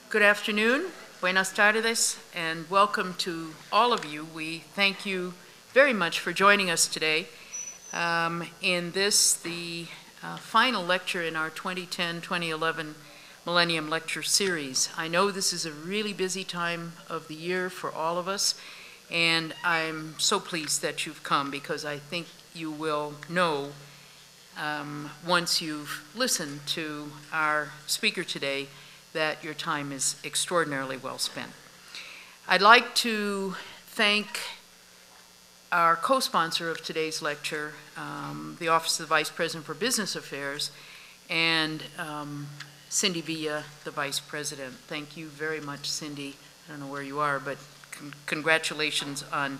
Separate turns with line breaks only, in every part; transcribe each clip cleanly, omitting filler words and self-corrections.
Good afternoon, buenas tardes, and welcome to all of you. We thank you very much for joining us today in this, the final lecture in our 2010-2011 Millennium Lecture Series. I know this is a really busy time of the year for all of us, and I'm so pleased that you've come because I think you will know once you've listened to our speaker today that your time is extraordinarily well spent. I'd like to thank our co-sponsor of today's lecture, the Office of the Vice President for Business Affairs, and Cindy Villa, the Vice President. Thank you very much, Cindy. I don't know where you are, but congratulations on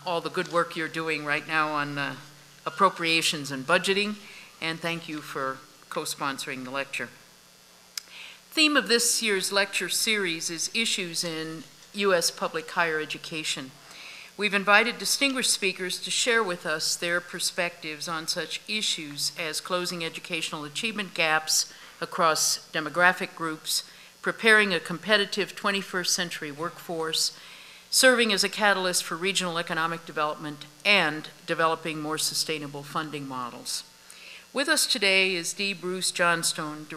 all the good work you're doing right now on appropriations and budgeting, and thank you for co-sponsoring the lecture. The theme of this year's lecture series is issues in U.S. public higher education. We've invited distinguished speakers to share with us their perspectives on such issues as closing educational achievement gaps across demographic groups, preparing a competitive 21st century workforce, serving as a catalyst for regional economic development, and developing more sustainable funding models. With us today is D. Bruce Johnstone,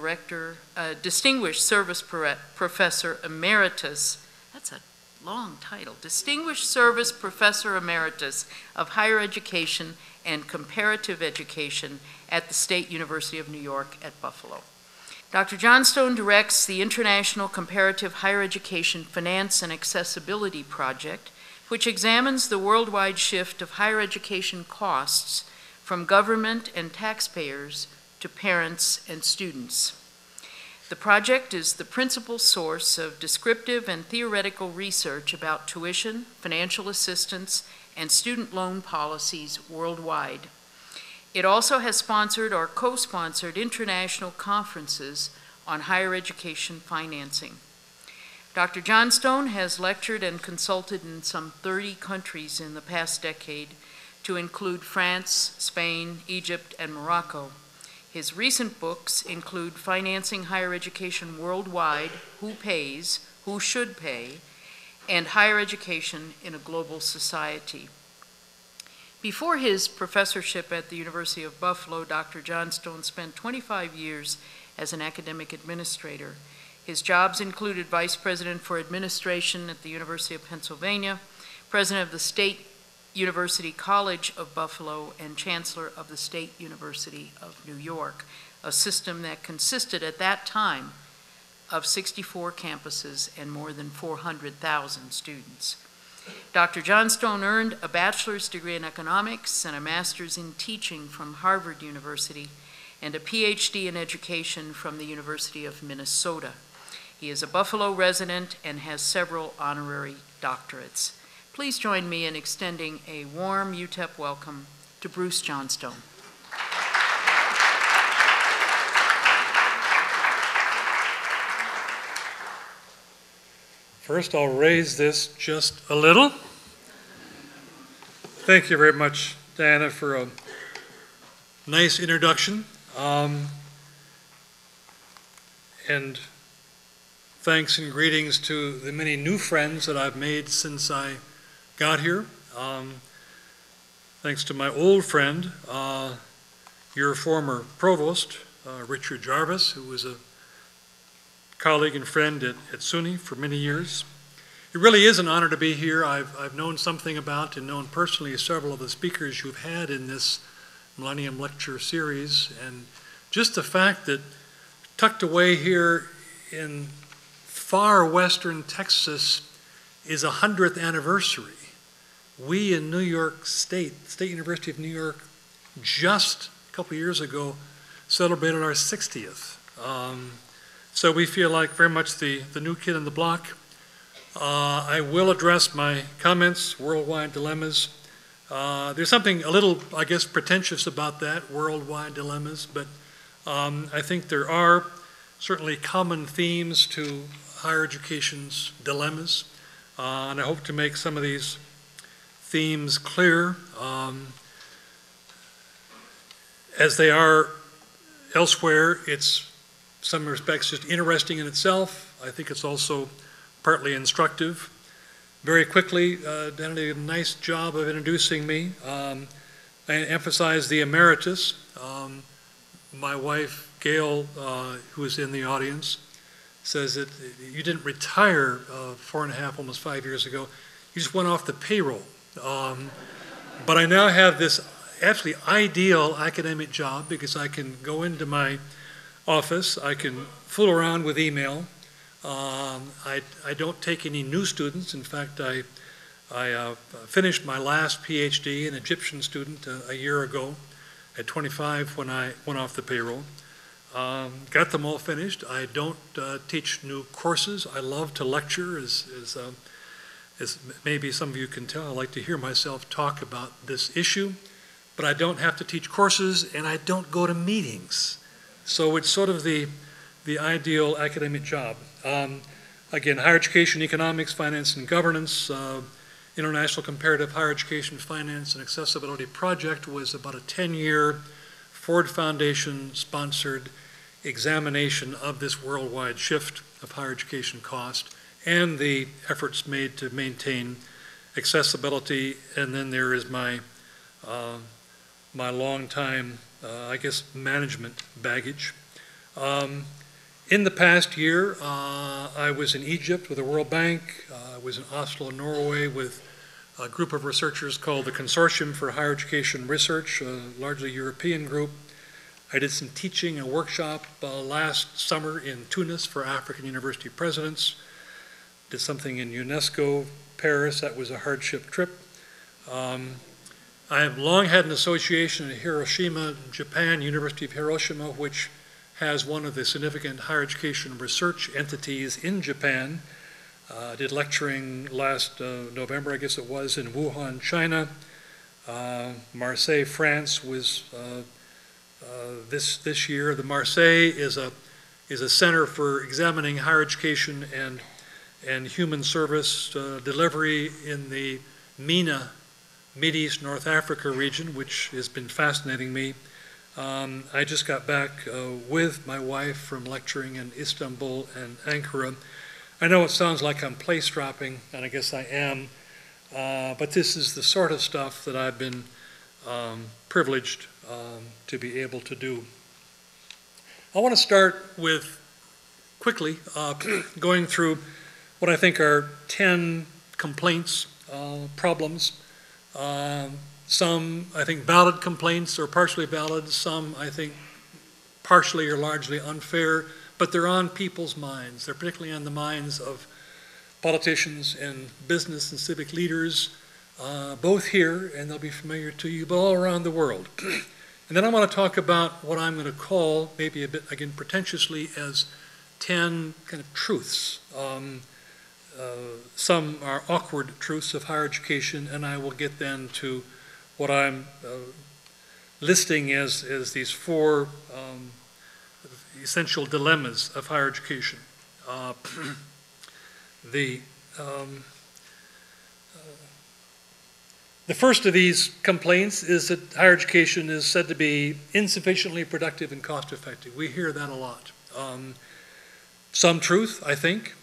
Distinguished Service Professor Emeritus. That's a long title. Distinguished Service Professor Emeritus of Higher Education and Comparative Education at the State University of New York at Buffalo. Dr. Johnstone directs the International Comparative Higher Education Finance and Accessibility Project, which examines the worldwide shift of higher education costs from government and taxpayers to parents and students. The project is the principal source of descriptive and theoretical research about tuition, financial assistance, and student loan policies worldwide. It also has sponsored or co-sponsored international conferences on higher education financing. Dr. Johnstone has lectured and consulted in some 30 countries in the past decade, to include France, Spain, Egypt, and Morocco. His recent books include Financing Higher Education Worldwide, Who Pays, Who Should Pay, and Higher Education in a Global Society. Before his professorship at the University of Buffalo, Dr. Johnstone spent 25 years as an academic administrator. His jobs included Vice President for Administration at the University of Pennsylvania, President of the State University College of Buffalo, and Chancellor of the State University of New York, a system that consisted at that time of 64 campuses and more than 400,000 students. Dr. Johnstone earned a bachelor's degree in economics and a master's in teaching from Harvard University and a Ph.D. in education from the University of Minnesota. He is a Buffalo resident and has several honorary doctorates. Please join me in extending a warm UTEP welcome to Bruce Johnstone.
First, I'll raise this just a little. Thank you very much, Diana, for a nice introduction. And thanks and greetings to the many new friends that I've made since I got here. Thanks to my old friend, your former provost, Richard Jarvis, who was a colleague and friend at SUNY for many years. It really is an honor to be here. I've known something about and known personally several of the speakers you've had in this Millennium Lecture Series, and just the fact that tucked away here in far western Texas is a 100th anniversary. We in New York State University of New York, just a couple years ago, celebrated our 60th. So we feel like very much the new kid on the block. I will address my comments, worldwide dilemmas. There's something a little, I guess, pretentious about that, worldwide dilemmas, but I think there are certainly common themes to higher education's dilemmas, and I hope to make some of these themes clear as they are elsewhere. It's some respects just interesting in itself. I think it's also partly instructive. Very quickly, Dan did a nice job of introducing me. I emphasize the emeritus. My wife, Gail, who is in the audience, says that you didn't retire 4.5, almost 5 years ago. You just went off the payroll. But I now have this absolutely ideal academic job because I can go into my office, I can fool around with email. I don't take any new students. In fact, I finished my last Ph.D., an Egyptian student, a year ago at 25 when I went off the payroll. Got them all finished. I don't teach new courses. I love to lecture, as maybe some of you can tell. I like to hear myself talk about this issue, but I don't have to teach courses, and I don't go to meetings. So it's sort of the ideal academic job. Again, higher education, economics, finance, and governance. International Comparative Higher Education Finance and Accessibility Project was about a 10-year Ford Foundation sponsored examination of this worldwide shift of higher education cost and the efforts made to maintain accessibility. And then there is my long time, I guess, management baggage. In the past year, I was in Egypt with the World Bank. I was in Oslo, Norway, with a group of researchers called the Consortium for Higher Education Research, a largely European group. I did some teaching, a workshop last summer in Tunis for African university presidents. Did something in UNESCO, Paris. That was a hardship trip. I have long had an association in Hiroshima, Japan, University of Hiroshima, which has one of the significant higher education research entities in Japan. Did lecturing last November, I guess it was, in Wuhan, China. Marseille, France was this year. The Marseille is a center for examining higher education and human service delivery in the MENA, Mideast North Africa region, which has been fascinating me. I just got back with my wife from lecturing in Istanbul and Ankara. I know it sounds like I'm place dropping, and I guess I am, but this is the sort of stuff that I've been privileged to be able to do. I want to start with, quickly, going through what I think are 10 complaints, problems. Some, I think, valid complaints or partially valid. Some, I think, partially or largely unfair, but they're on people's minds. They're particularly on the minds of politicians and business and civic leaders, both here, and they'll be familiar to you, but all around the world. And then I want to talk about what I'm going to call, maybe a bit, again, pretentiously, as 10 kind of truths. Some are awkward truths of higher education, and I will get then to what I'm listing as these 4 essential dilemmas of higher education. The first of these complaints is that higher education is said to be insufficiently productive and cost effective. We hear that a lot. Some truth, I think.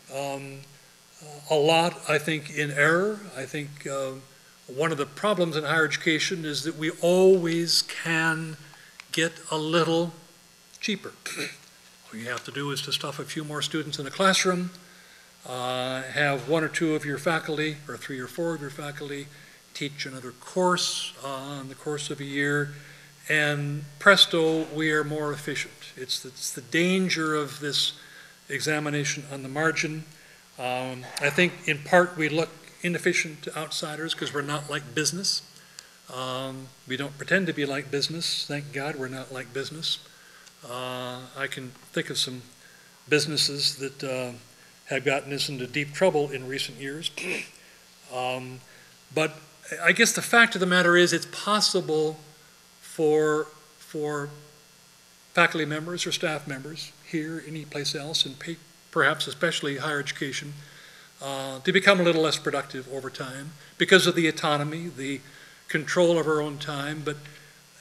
A lot, I think, in error. I think one of the problems in higher education is that we always can get a little cheaper. All you have to do is to stuff a few more students in a classroom, have 1 or 2 of your faculty, or 3 or 4 of your faculty, teach another course in the course of a year, and presto, we are more efficient. It's the danger of this examination on the margin. I think in part we look inefficient to outsiders because we're not like business. We don't pretend to be like business. Thank God we're not like business. I can think of some businesses that have gotten us into deep trouble in recent years. But I guess the fact of the matter is it's possible for faculty members or staff members here, any place else, and perhaps especially higher education, to become a little less productive over time because of the autonomy, the control of our own time. But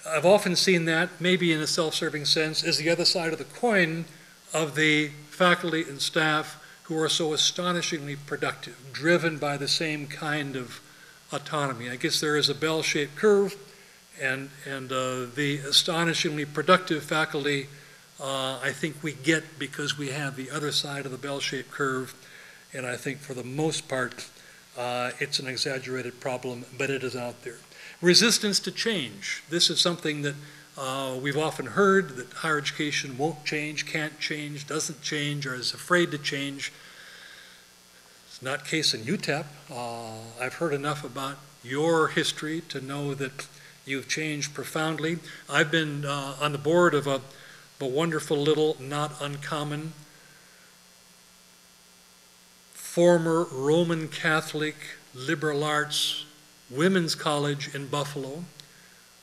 I've often seen that, maybe in a self-serving sense, as the other side of the coin of the faculty and staff who are so astonishingly productive, driven by the same kind of autonomy. I guess there is a bell-shaped curve, and the astonishingly productive faculty I think we get because we have the other side of the bell-shaped curve, and I think for the most part it's an exaggerated problem, but it is out there. Resistance to change. This is something that we've often heard, that higher education won't change, can't change, doesn't change, or is afraid to change. It's not the case in UTEP. I've heard enough about your history to know that you've changed profoundly. I've been on the board of a wonderful little, not uncommon, former Roman Catholic liberal arts women's college in Buffalo,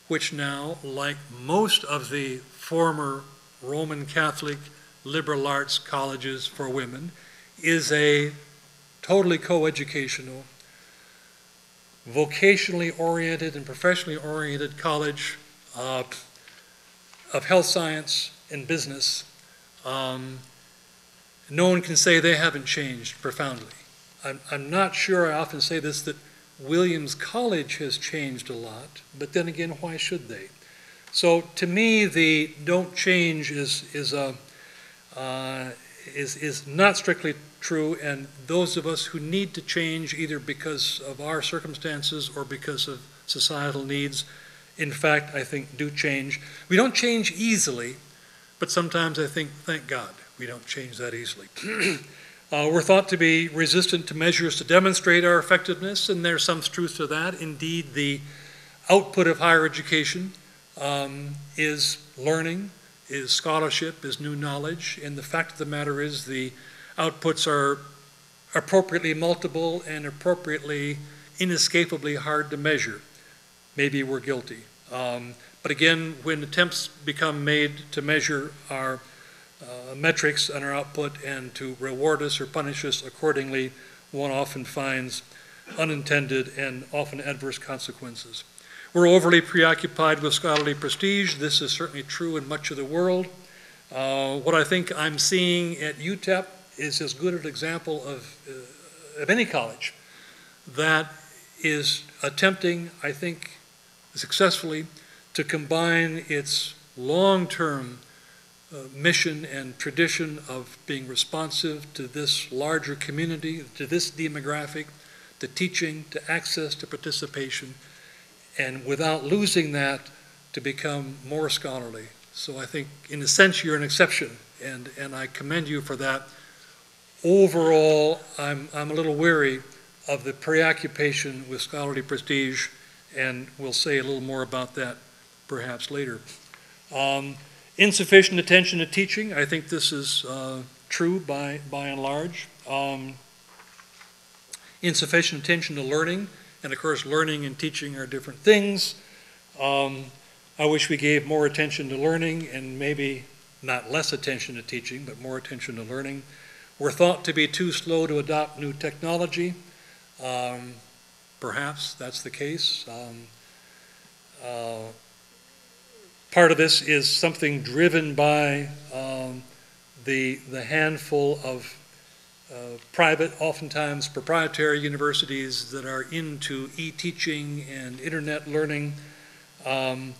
which now, like most of the former Roman Catholic liberal arts colleges for women, is a totally co-educational, vocationally oriented and professionally oriented college of health science and business. No one can say they haven't changed profoundly. I'm not sure, I often say this, that Williams College has changed a lot, but then again, why should they? So to me, the don't change is not strictly true, and those of us who need to change either because of our circumstances or because of societal needs, in fact, I think do change. We don't change easily, but sometimes I think, thank God, we don't change that easily. We're thought to be resistant to measures to demonstrate our effectiveness, and there's some truth to that. Indeed, the output of higher education is learning, is scholarship, is new knowledge, and the fact of the matter is the outputs are appropriately multiple and appropriately, inescapably hard to measure. Maybe we're guilty. But again, when attempts become made to measure our metrics and our output and to reward us or punish us accordingly, one often finds unintended and often adverse consequences. We're overly preoccupied with scholarly prestige. This is certainly true in much of the world. What I think I'm seeing at UTEP is as good an example of any college that is attempting, I think, successfully to combine its long-term mission and tradition of being responsive to this larger community, to this demographic, to teaching, to access, to participation, and without losing that, to become more scholarly. So I think, in a sense, you're an exception, and I commend you for that. Overall, I'm a little weary of the preoccupation with scholarly prestige, and we'll say a little more about that perhaps later. Insufficient attention to teaching. I think this is true by and large. Insufficient attention to learning, and of course learning and teaching are different things. I wish we gave more attention to learning and maybe not less attention to teaching, but more attention to learning. We're thought to be too slow to adopt new technology. Perhaps that's the case. Part of this is something driven by the handful of private, oftentimes proprietary universities that are into e-teaching and internet learning. And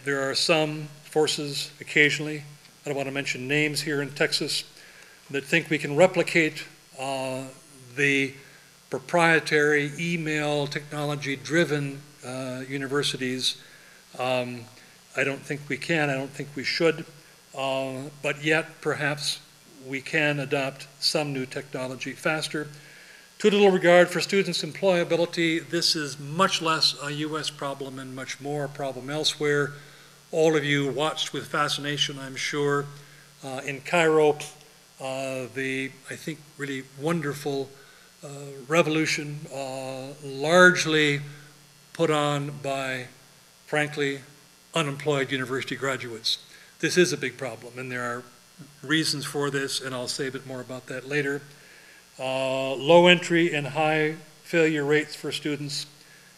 there are some forces occasionally, I don't want to mention names here in Texas, that think we can replicate the proprietary email technology-driven universities. I don't think we can, I don't think we should, but yet perhaps we can adopt some new technology faster. Too little regard for students' employability. This is much less a US problem and much more a problem elsewhere. All of you watched with fascination, I'm sure, in Cairo, the, I think, really wonderful revolution, largely put on by, frankly, unemployed university graduates. This is a big problem, and there are reasons for this, and I'll say a bit more about that later. Low entry and high failure rates for students,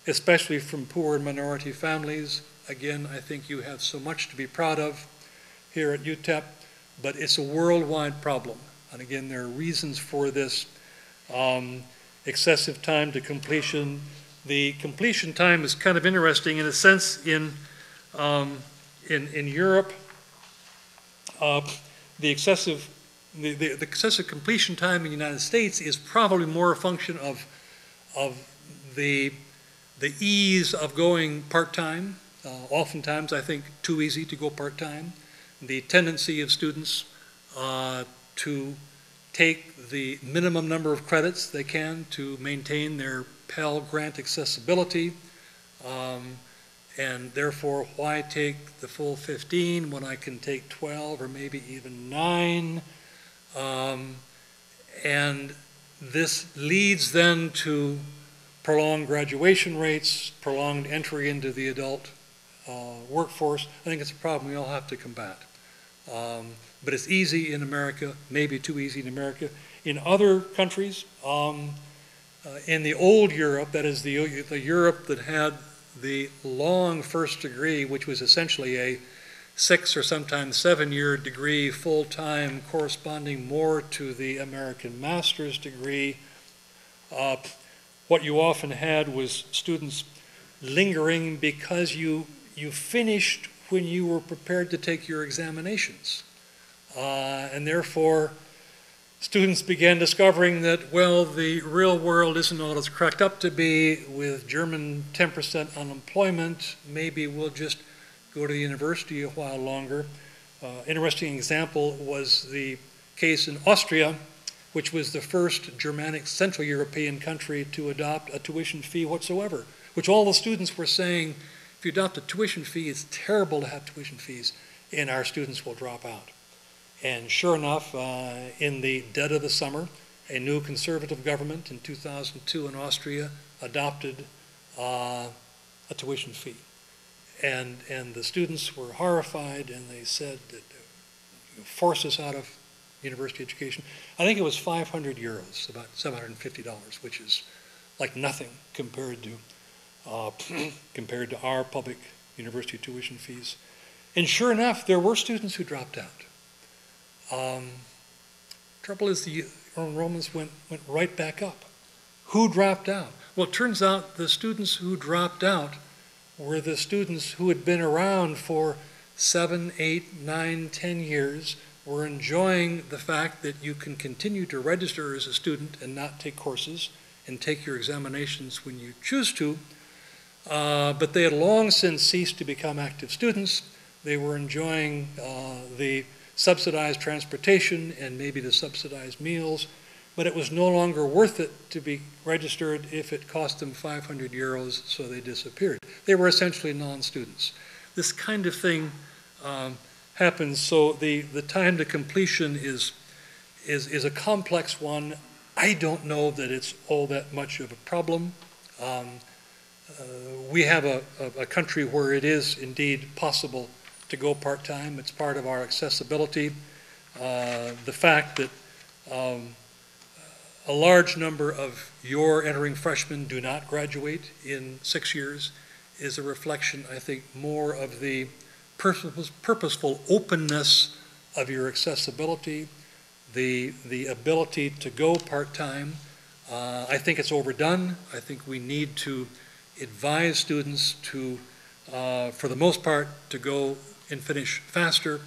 especially from poor and minority families. Again, I think you have so much to be proud of here at UTEP. but it's a worldwide problem. And again, there are reasons for this. Excessive time to completion. The completion time is kind of interesting in a sense in Europe. The excessive completion time in the United States is probably more a function of the ease of going part-time. Oftentimes, I think, too easy to go part-time. The tendency of students to take the minimum number of credits they can to maintain their Pell Grant accessibility, and therefore, why take the full 15 when I can take 12 or maybe even 9? And this leads then to prolonged graduation rates, prolonged entry into the adult workforce. I think it's a problem we all have to combat. But it's easy in America, maybe too easy in America. In other countries, in the old Europe, that is the Europe that had the long first degree, which was essentially a 6 or sometimes 7-year degree, full-time, corresponding more to the American master's degree, what you often had was students lingering because you finished when you were prepared to take your examinations. And therefore, students began discovering that, well, the real world isn't all it's cracked up to be. With German 10% unemployment, maybe we'll just go to the university a while longer. Interesting example was the case in Austria, which was the first Germanic Central European country to adopt a tuition fee whatsoever, which all the students were saying, if you adopt a tuition fee, it's terrible to have tuition fees, and our students will drop out. And sure enough, in the dead of the summer, a new conservative government in 2002 in Austria adopted a tuition fee. And the students were horrified, and they said that force us out of university education. I think it was 500 euros, about $750, which is like nothing compared to our public university tuition fees. And sure enough, there were students who dropped out. Trouble is, the enrollments went right back up. Who dropped out? Well, it turns out the students who dropped out were the students who had been around for 7, 8, 9, 10 years, were enjoying the fact that you can continue to register as a student and not take courses and take your examinations when you choose to, but they had long since ceased to become active students. They were enjoying the subsidized transportation and maybe the subsidized meals, but it was no longer worth it to be registered if it cost them 500 euros, so they disappeared. They were essentially non-students. This kind of thing happens, so the time to completion is a complex one. I don't know that it's all that much of a problem. We have a country where it is indeed possible to go part-time. It's part of our accessibility. The fact that a large number of your entering freshmen do not graduate in 6 years is a reflection, I think, more of the purposeful openness of your accessibility, the ability to go part-time. I think it's overdone. I think we need to advise students to, for the most part, to go and finish faster,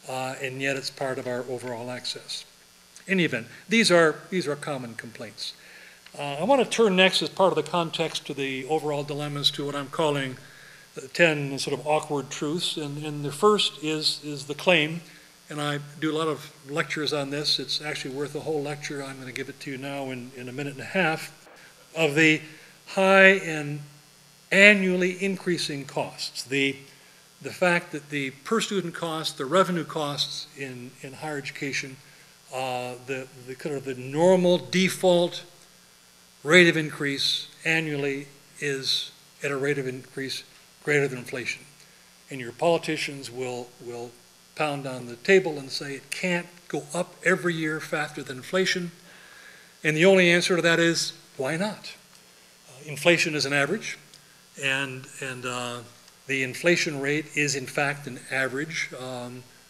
and yet it's part of our overall access. In any event, these are common complaints. I want to turn next, as part of the context to the overall dilemmas, to what I'm calling 10 sort of awkward truths, and the first is the claim, and I do a lot of lectures on this. It's actually worth a whole lecture. I'm going to give it to you now in a minute and a half, of the high and annually increasing costs. The fact that the per student costs, the revenue costs in higher education, the kind of the normal default rate of increase annually is at a rate of increase greater than inflation. And your politicians will pound on the table and say it can't go up every year faster than inflation. And the only answer to that is, why not? Inflation is an average, and the inflation rate is in fact an average.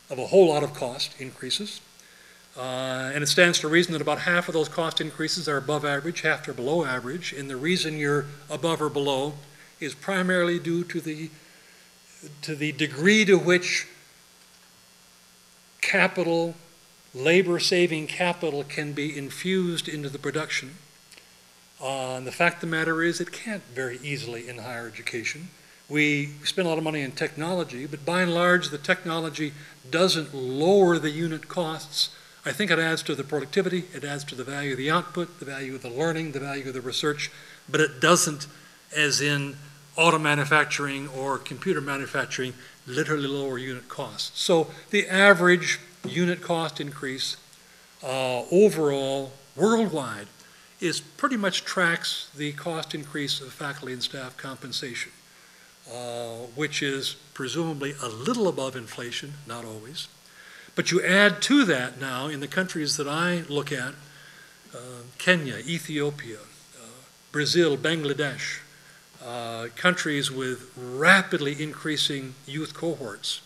of a whole lot of cost increases. And it stands to reason that about half of those cost increases are above average, half are below average. And the reason you're above or below is primarily due to the degree to which capital, labor-saving capital, can be infused into the production. And the fact of the matter is it can't very easily in higher education. We spend a lot of money on technology, but by and large the technology doesn't lower the unit costs. I think it adds to the productivity, it adds to the value of the output, the value of the learning, the value of the research, but it doesn't, as in auto manufacturing or computer manufacturing, literally lower unit costs. So the average unit cost increase overall, worldwide, is pretty much tracks the cost increase of faculty and staff compensation, which is presumably a little above inflation, not always. But you add to that now, in the countries that I look at, Kenya, Ethiopia, Brazil, Bangladesh, countries with rapidly increasing youth cohorts.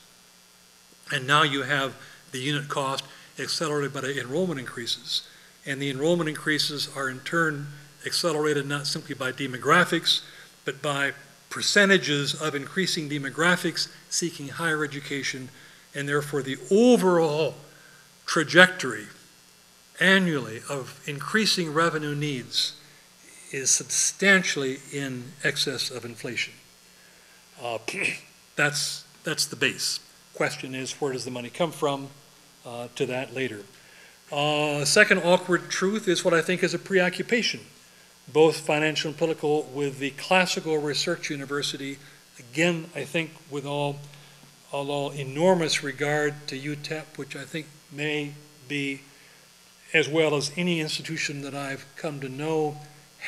And now you have the unit cost accelerated by the enrollment increases. And the enrollment increases are in turn accelerated not simply by demographics, but by percentages of increasing demographics seeking higher education, and therefore the overall trajectory annually of increasing revenue needs is substantially in excess of inflation. That's the base. Question is, where does the money come from? To that later. Second awkward truth is what I think is a preoccupation, both financial and political, with the classical research university. Again, I think with all enormous regard to UTEP, which I think may be, as well as any institution that I've come to know,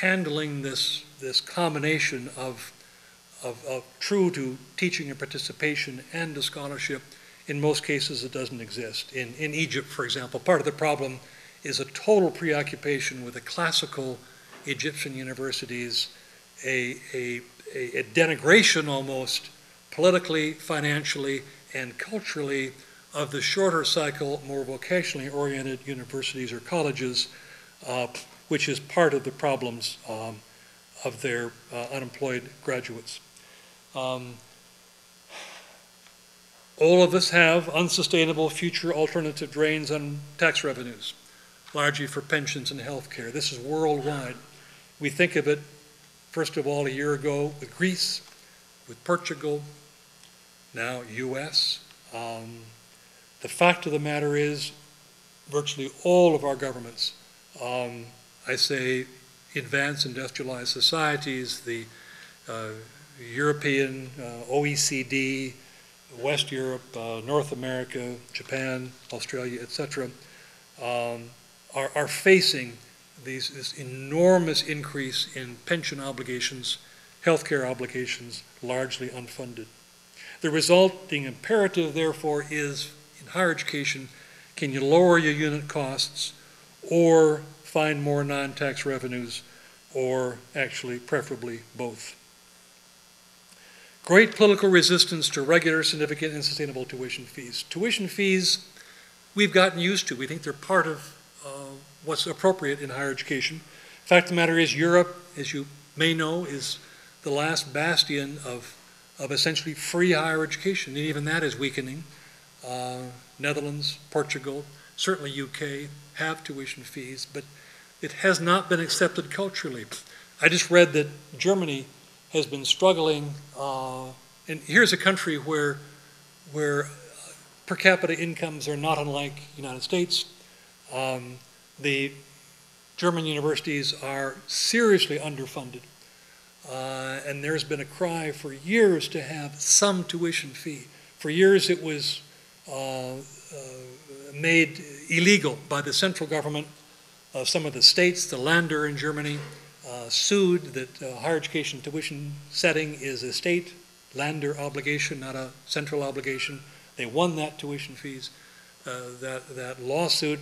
handling this combination of true to teaching and participation and to scholarship. In most cases, it doesn't exist. In Egypt, for example, part of the problem is a total preoccupation with the classical Egyptian universities, a denigration almost, politically, financially, and culturally, of the shorter cycle, more vocationally oriented universities or colleges, which is part of the problems of their unemployed graduates. All of us have unsustainable future alternative drains on tax revenues, largely for pensions and health care. This is worldwide. We think of it, first of all, a year ago with Greece, with Portugal, now US. The fact of the matter is, virtually all of our governments, I say advanced industrialized societies, the European, OECD, West Europe, North America, Japan, Australia, etc., are facing this enormous increase in pension obligations, healthcare obligations, largely unfunded. The resulting imperative, therefore, is in higher education, can you lower your unit costs or find more non-tax revenues, or actually, preferably, both? Great political resistance to regular, significant, and sustainable tuition fees. Tuition fees we've gotten used to. We think they're part of what's appropriate in higher education. Fact of the matter is, Europe, as you may know, is the last bastion of essentially free higher education, and even that is weakening. Netherlands, Portugal, certainly UK have tuition fees, but it has not been accepted culturally. I just read that Germany has been struggling, and here's a country where per capita incomes are not unlike the United States. The German universities are seriously underfunded, and there's been a cry for years to have some tuition fee. For years it was made illegal by the central government. Some of the states, the Länder in Germany, sued that higher education tuition setting is a state Länder obligation, not a central obligation. They won that tuition fees, that lawsuit.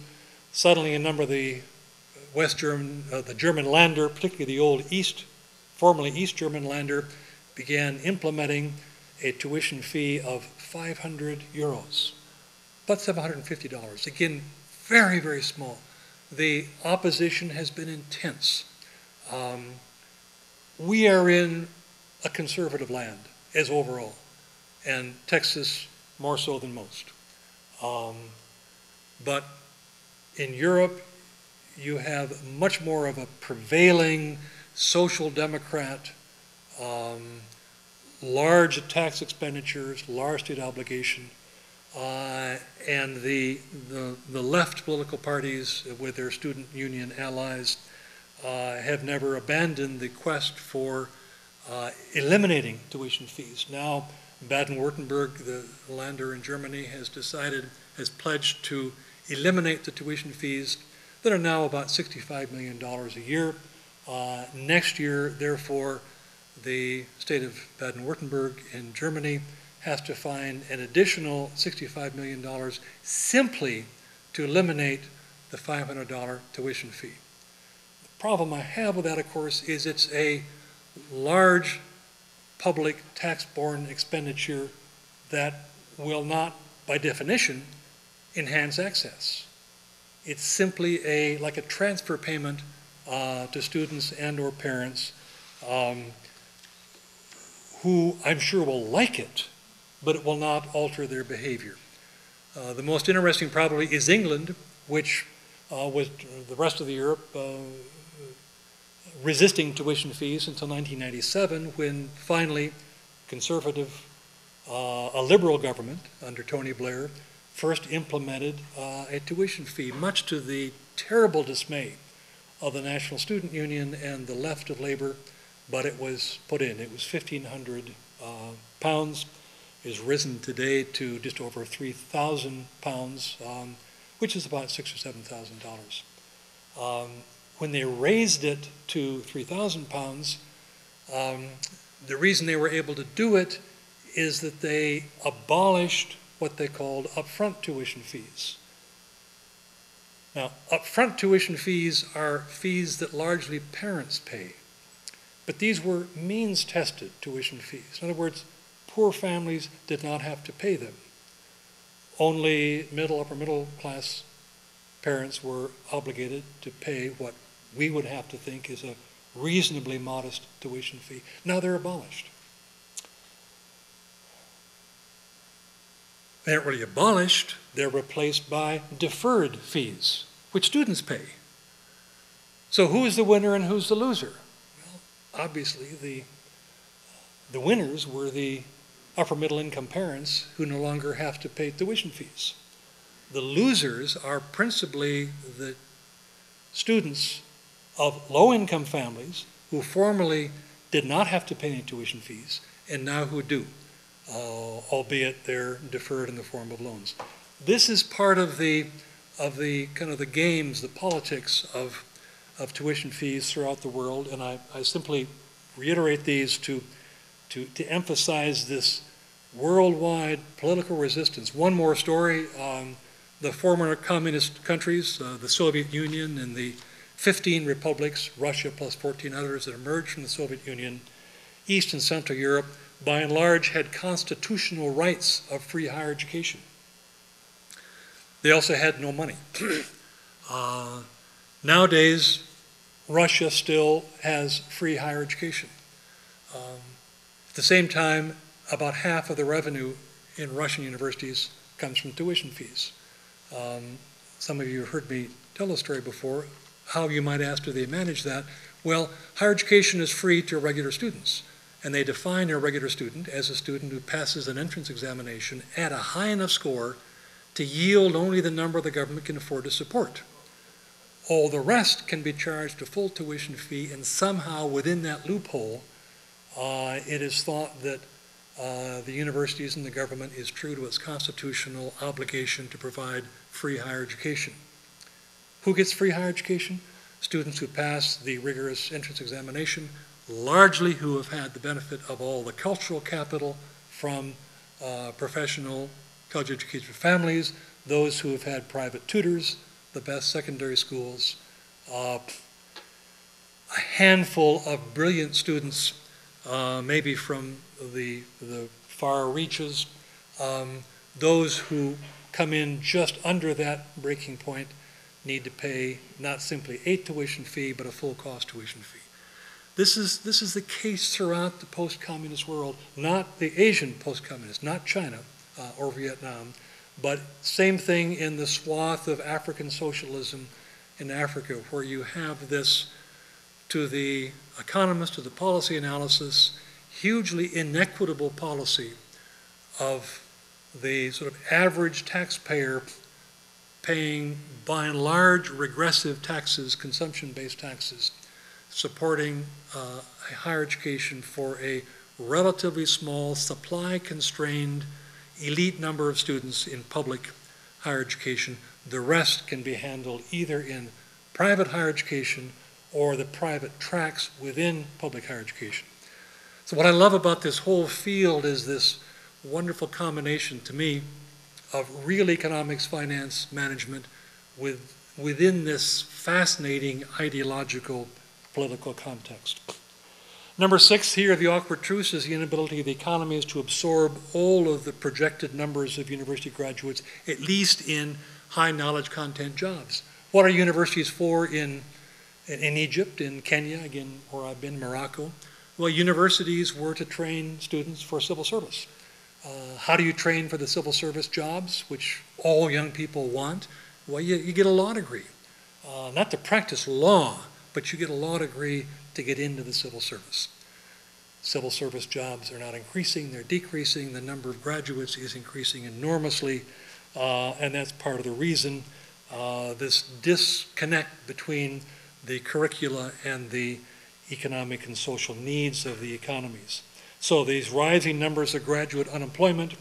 Suddenly a number of the the German Länder, particularly the old formerly East German Länder, began implementing a tuition fee of 500 euros about $750. Again, very, very small. The opposition has been intense. We are in a conservative land as overall, and Texas more so than most. But in Europe, you have much more of a prevailing social democrat, large tax expenditures, large state obligation, and the left political parties with their student union allies have never abandoned the quest for eliminating tuition fees. Now, Baden-Württemberg, the lander in Germany, has pledged to eliminate the tuition fees that are now about $65 million a year. Next year, therefore, the state of Baden-Württemberg in Germany has to find an additional $65 million simply to eliminate the $500 tuition fee. The problem I have with that, of course, is it's a large public tax-borne expenditure that will not, by definition, enhance access. It's simply like a transfer payment to students and or parents who I'm sure will like it, but it will not alter their behavior. The most interesting probably is England, which was the rest of the Europe resisting tuition fees until 1997, when finally conservative, a liberal government under Tony Blair first implemented a tuition fee, much to the terrible dismay of the National Student Union and the left of Labour, but it was put in. It was £1,500. It has risen today to just over £3,000, which is about $6,000 or $7,000. When they raised it to £3,000, the reason they were able to do it is that they abolished what they called upfront tuition fees. Now, upfront tuition fees are fees that largely parents pay, but these were means-tested tuition fees. In other words, poor families did not have to pay them. Only upper middle class parents were obligated to pay what we would have to think is a reasonably modest tuition fee. Now they're abolished. They aren't really abolished, they're replaced by deferred fees, which students pay. So who is the winner and who's the loser? Well, obviously the winners were the upper middle income parents who no longer have to pay tuition fees. The losers are principally the students of low-income families who formerly did not have to pay any tuition fees and now who do, albeit they're deferred in the form of loans. This is part of the kind of the games, the politics of tuition fees throughout the world, and I simply reiterate these to emphasize this worldwide political resistance. One more story. The former communist countries, the Soviet Union and the 15 republics, Russia plus 14 others that emerged from the Soviet Union, East and Central Europe, by and large had constitutional rights of free higher education. They also had no money. Nowadays, Russia still has free higher education. At the same time, about half of the revenue in Russian universities comes from tuition fees. Some of you have heard me tell the story before. How, you might ask, do they manage that? Well, higher education is free to regular students, and they define a regular student as a student who passes an entrance examination at a high enough score to yield only the number the government can afford to support. All the rest can be charged a full tuition fee, and somehow within that loophole, it is thought that the universities and the government is true to its constitutional obligation to provide free higher education. Who gets free higher education? Students who pass the rigorous entrance examination, largely who have had the benefit of all the cultural capital from professional college-educated families, those who have had private tutors, the best secondary schools, a handful of brilliant students, maybe from the far reaches, those who come in just under that breaking point need to pay not simply a tuition fee, but a full cost tuition fee. This is the case throughout the post-communist world, not the Asian post-communist, not China or Vietnam, but same thing in the swath of African socialism in Africa, where you have this, to the economist, to the policy analysis, hugely inequitable policy of the sort of average taxpayer paying, by and large, regressive taxes, consumption-based taxes, supporting a higher education for a relatively small, supply-constrained, elite number of students in public higher education. The rest can be handled either in private higher education or the private tracks within public higher education. So what I love about this whole field is this wonderful combination, to me, of real economics, finance, management within this fascinating ideological political context. Number 6 here, the awkward truth, is the inability of the economies to absorb all of the projected numbers of university graduates, at least in high knowledge content jobs. What are universities for in Egypt, in Kenya, again, where I've been, Morocco? Well, universities were to train students for civil service. How do you train for the civil service jobs, which all young people want? Well, you get a law degree. Not to practice law, but you get a law degree to get into the civil service. Civil service jobs are not increasing, they're decreasing. The number of graduates is increasing enormously, and that's part of the reason this disconnect between the curricula and the economic and social needs of the economies. So these rising numbers of graduate unemployment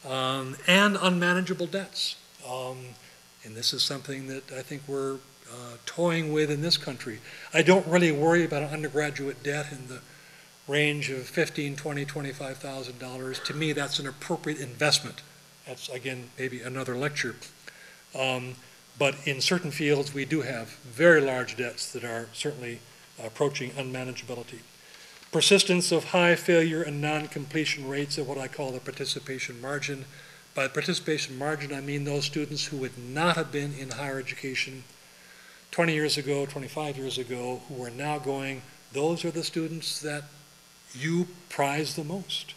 and unmanageable debts. And this is something that I think we're toying with in this country. I don't really worry about an undergraduate debt in the range of $15,000, $20,000, $25,000. To me, that's an appropriate investment. That's, again, maybe another lecture. But in certain fields, we do have very large debts that are certainly approaching unmanageability. Persistence of high failure and non-completion rates of what I call the participation margin. By participation margin, I mean those students who would not have been in higher education 20 years ago, 25 years ago, who are now going, those are the students that you prize the most.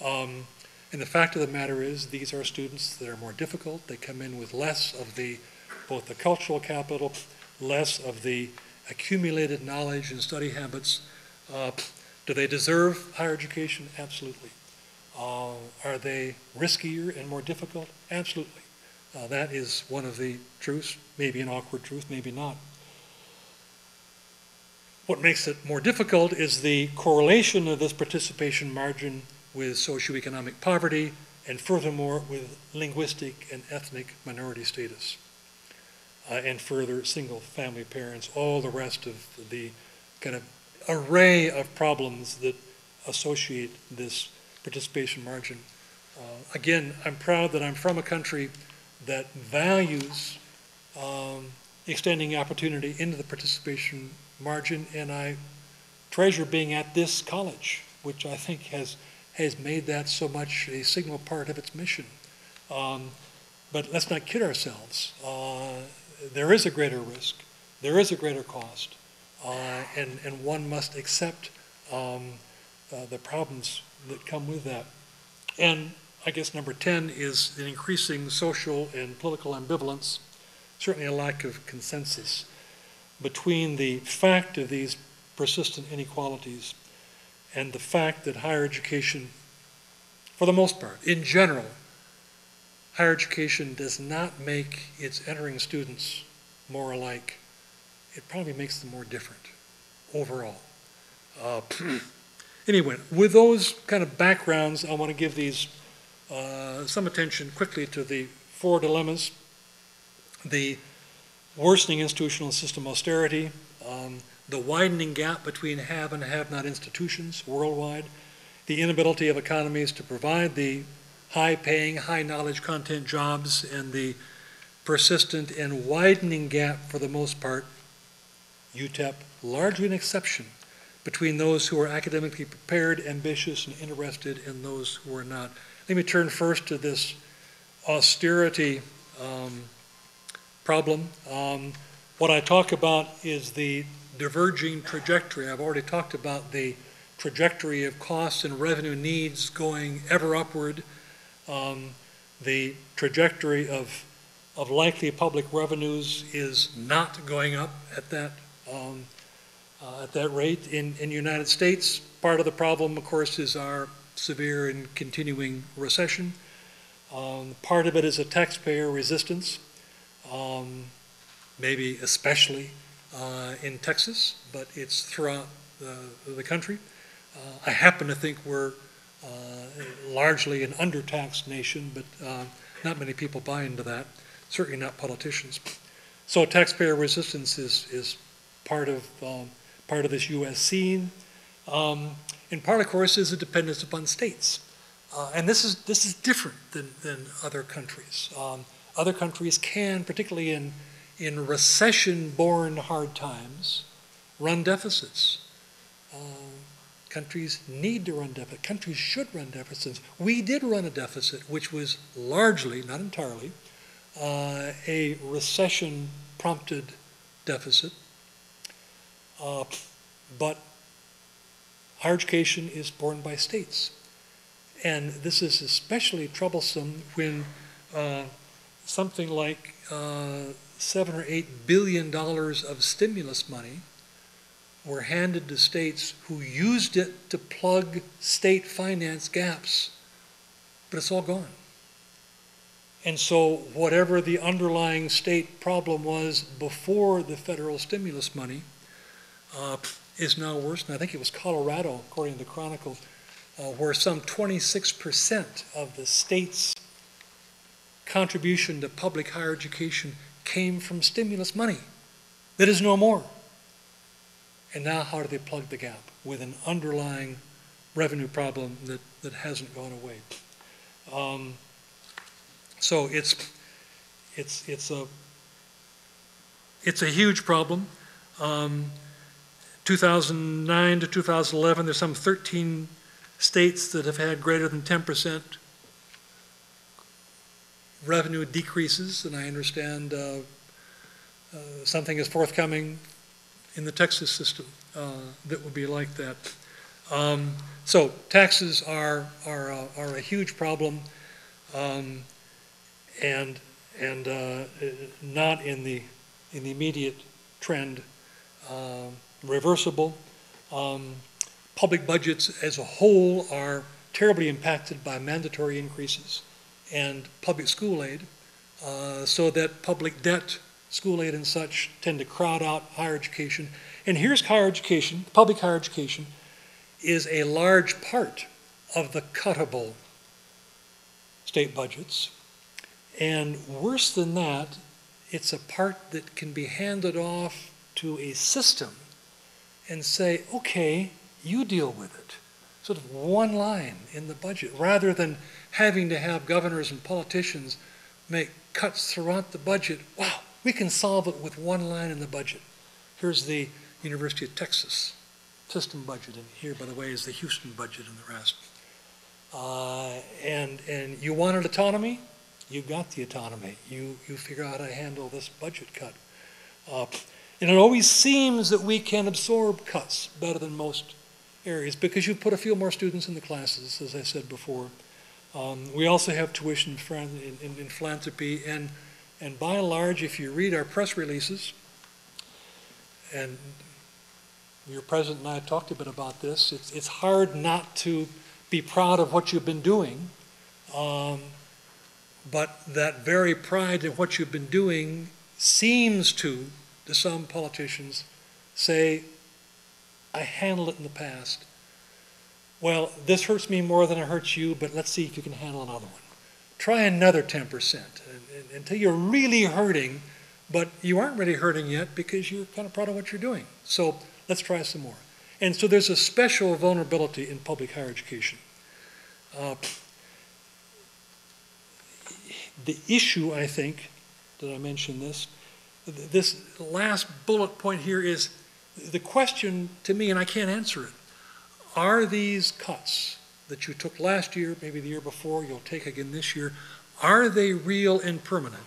And the fact of the matter is, these are students that are more difficult. They come in with less of both the cultural capital, less of the accumulated knowledge and study habits. Do they deserve higher education? Absolutely. Are they riskier and more difficult? Absolutely. That is one of the truths, maybe an awkward truth, maybe not. What makes it more difficult is the correlation of this participation margin with socioeconomic poverty, and furthermore with linguistic and ethnic minority status. And further, single family parents, all the rest of the kind of array of problems that associate this participation margin. Again, I'm proud that I'm from a country that values extending opportunity into the participation margin, and I treasure being at this college, which I think has made that so much a signal part of its mission. But let's not kid ourselves. There is a greater risk, there is a greater cost, and one must accept the problems that come with that. And I guess number 10 is an increasing social and political ambivalence, certainly a lack of consensus between the fact of these persistent inequalities and the fact that higher education, for the most part, in general, higher education does not make its entering students more alike. It probably makes them more different overall. Anyway, with those kind of backgrounds, I want to give these some attention quickly to the 4 dilemmas: the worsening institutional system austerity, the widening gap between have and have-not institutions worldwide, the inability of economies to provide the high-paying, high-knowledge content jobs, and the persistent and widening gap, for the most part, UTEP, largely an exception, between those who are academically prepared, ambitious, and interested, and those who are not. Let me turn first to this austerity problem. What I talk about is the diverging trajectory. I've already talked about the trajectory of costs and revenue needs going ever upward. The trajectory of likely public revenues is not going up at that rate. In the United States, part of the problem, of course, is our severe and continuing recession. Part of it is a taxpayer resistance, maybe especially in Texas, but it's throughout the country. I happen to think we're largely an undertaxed nation, but not many people buy into that, certainly not politicians. So taxpayer resistance is part of this U.S. scene. And part, of course, is a dependence upon states. And this is different than other countries. Other countries can, particularly in recession-born hard times, run deficits. Countries need to run deficits. Countries should run deficits. We did run a deficit, which was largely, not entirely, a recession-prompted deficit. But higher education is borne by states. And this is especially troublesome when something like $7 or $8 billion of stimulus money were handed to states who used it to plug state finance gaps, but it's all gone. And so whatever the underlying state problem was before the federal stimulus money is now worse. And I think it was Colorado, according to the Chronicle, where some 26% of the state's contribution to public higher education came from stimulus money. That is no more. And now how do they plug the gap with an underlying revenue problem that hasn't gone away? So it's a huge problem. 2009 to 2011, there's some 13 states that have had greater than 10% revenue decreases, and I understand something is forthcoming in the Texas system that would be like that. So taxes are a huge problem, and not in the immediate trend reversible. Public budgets as a whole are terribly impacted by mandatory increases and public school aid, so that public debt, school aid and such, tend to crowd out higher education. And here's higher education. Public higher education is a large part of the cuttable state budgets. And worse than that, it's a part that can be handed off to a system and say, okay, you deal with it. Sort of one line in the budget, rather than having to have governors and politicians make cuts throughout the budget. Wow, we can solve it with one line in the budget. Here's the University of Texas system budget, and here, by the way, is the Houston budget and the rest. And you wanted autonomy? You got the autonomy. You figure out how to handle this budget cut. And it always seems that we can absorb cuts better than most areas because you put a few more students in the classes, as I said before. We also have tuition in philanthropy, and by and large, if you read our press releases, and your president and I talked a bit about this, it's hard not to be proud of what you've been doing, but that very pride in what you've been doing seems to some politicians, say, I handled it in the past. Well, this hurts me more than it hurts you, but let's see if you can handle another one. Try another 10% until you're really hurting, but you aren't really hurting yet because you're kind of proud of what you're doing. So let's try some more. And so there's a special vulnerability in public higher education. The issue, I think, did I mention this? This last bullet point here is the question to me, and I can't answer it. Are these cuts that you took last year, maybe the year before, you'll take again this year, Are they real and permanent,